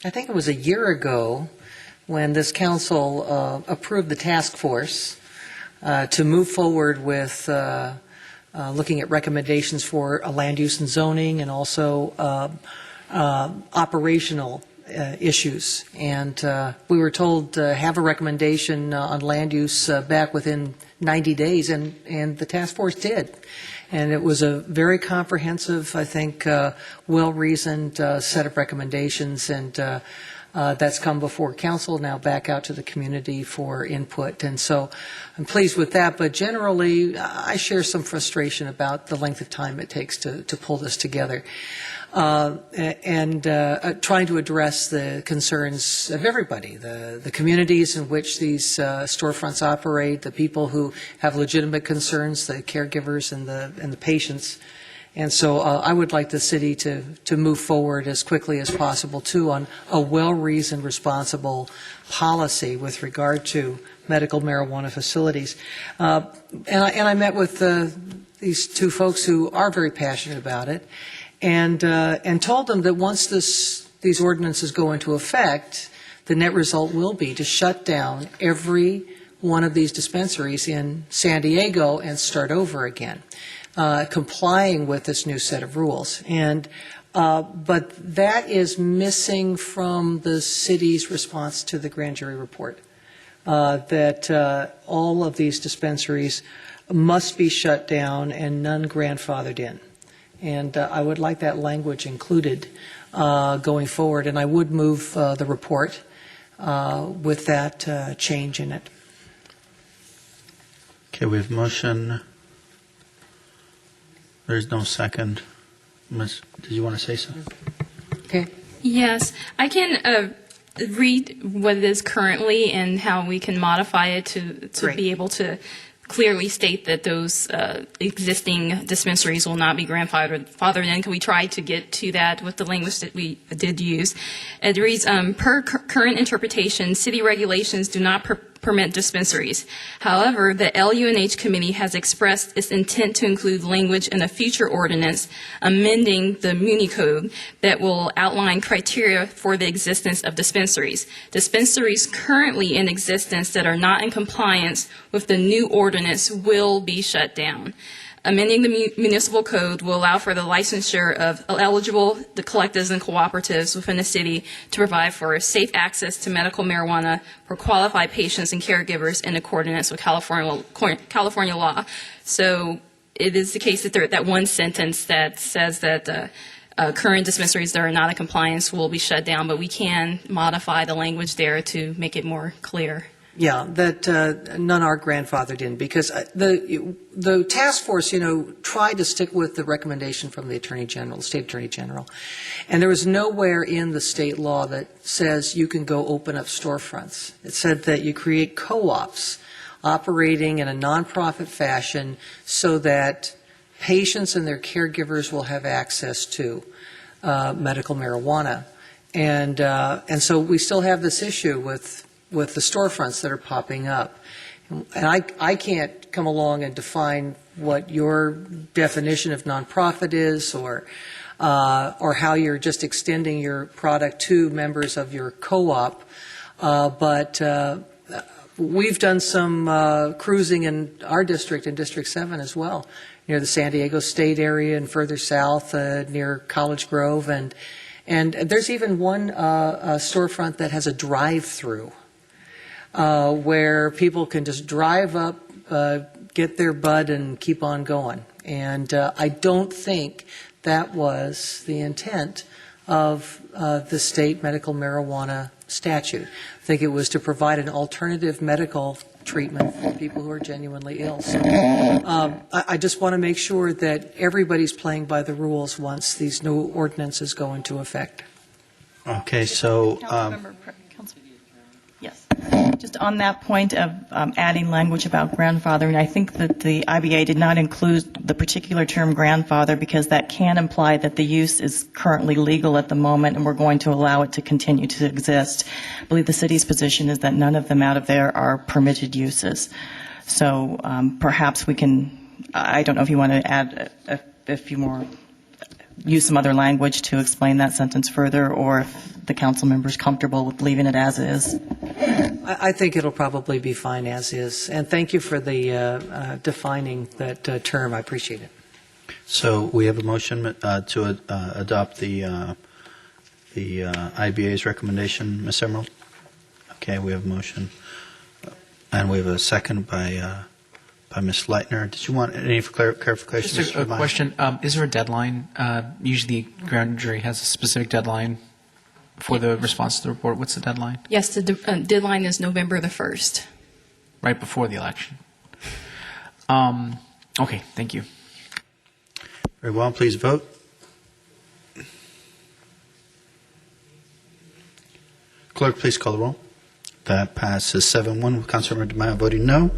I think it was a year ago, when this council approved the task force to move forward with looking at recommendations for land use and zoning, and also operational issues. And we were told to have a recommendation on land use back within 90 days, and the task force did. And it was a very comprehensive, I think, well-reasoned set of recommendations, and that's come before council, now back out to the community for input. And so I'm pleased with that, but generally I share some frustration about the length of time it takes to pull this together. And trying to address the concerns of everybody, the communities in which these storefronts operate, the people who have legitimate concerns, the caregivers and the patients. And so I would like the city to move forward as quickly as possible, too, on a well-reasoned, responsible policy with regard to medical marijuana facilities. And I met with these two folks who are very passionate about it, and told them that once these ordinances go into effect, the net result will be to shut down every one of these dispensaries in San Diego and start over again, complying with this new set of rules. And but that is missing from the city's response to the grand jury report, that all of these dispensaries must be shut down and none grandfathered in. And I would like that language included going forward, and I would move the report with that change in it. Okay, we have motion. There's no second. Ms., did you want to say something? Okay. Yes, I can read what it is currently and how we can modify it to be able to clearly state that those existing dispensaries will not be grandfathered in. Can we try to get to that with the language that we did use? It reads, per current interpretation, city regulations do not permit dispensaries. However, the LUNH committee has expressed its intent to include language in a future ordinance amending the Muni Code that will outline criteria for the existence of dispensaries. Dispensaries currently in existence that are not in compliance with the new ordinance will be shut down. Amending the municipal code will allow for the licensure of eligible collectives and cooperatives within the city to provide for safe access to medical marijuana for qualified patients and caregivers in accordance with California law. So it is the case that that one sentence that says that current dispensaries that are not in compliance will be shut down, but we can modify the language there to make it more clear. Yeah, that none are grandfathered in, because the task force, tried to stick with the recommendation from the Attorney General, State Attorney General, and there was nowhere in the state law that says you can go open up storefronts. It said that you create co-ops operating in a nonprofit fashion so that patients and their caregivers will have access to medical marijuana, and so we still have this issue with the storefronts that are popping up. And I can't come along and define what your definition of nonprofit is, or how you're just extending your product to members of your co-op, but we've done some cruising in our district, in District 7 as well, near the San Diego State area and further south near College Grove, and there's even one storefront that has a drive-through, where people can just drive up, get their bud, and keep on going. And I don't think that was the intent of the state medical marijuana statute. I think it was to provide an alternative medical treatment for people who are genuinely ill. So I just want to make sure that everybody's playing by the rules once these new ordinances go into effect. Okay, so yes, just on that point of adding language about grandfathering, I think that the IBA did not include the particular term grandfather because that can imply that the use is currently legal at the moment and we're going to allow it to continue to exist. I believe the city's position is that none of them out of there are permitted uses. So perhaps we can, I don't know if you want to add a few more use some other language to explain that sentence further, or if the council member is comfortable with leaving it as is. I think it'll probably be fine as is. And thank you for the defining that term. I appreciate it. So we have a motion to adopt the IBA's recommendation, Ms. Emerald? Okay, we have a motion. And we have a second by Ms. Leitner. Did you want any clarification? Just a question. Is there a deadline? Usually the grand jury has a specific deadline for the response to the report. What's the deadline? Yes, the deadline is November the 1st. Right before the election. Okay, thank you. Very well, please vote. Clerk, please call the roll. That passes 7-1 with Councilmember DeMaio voting no.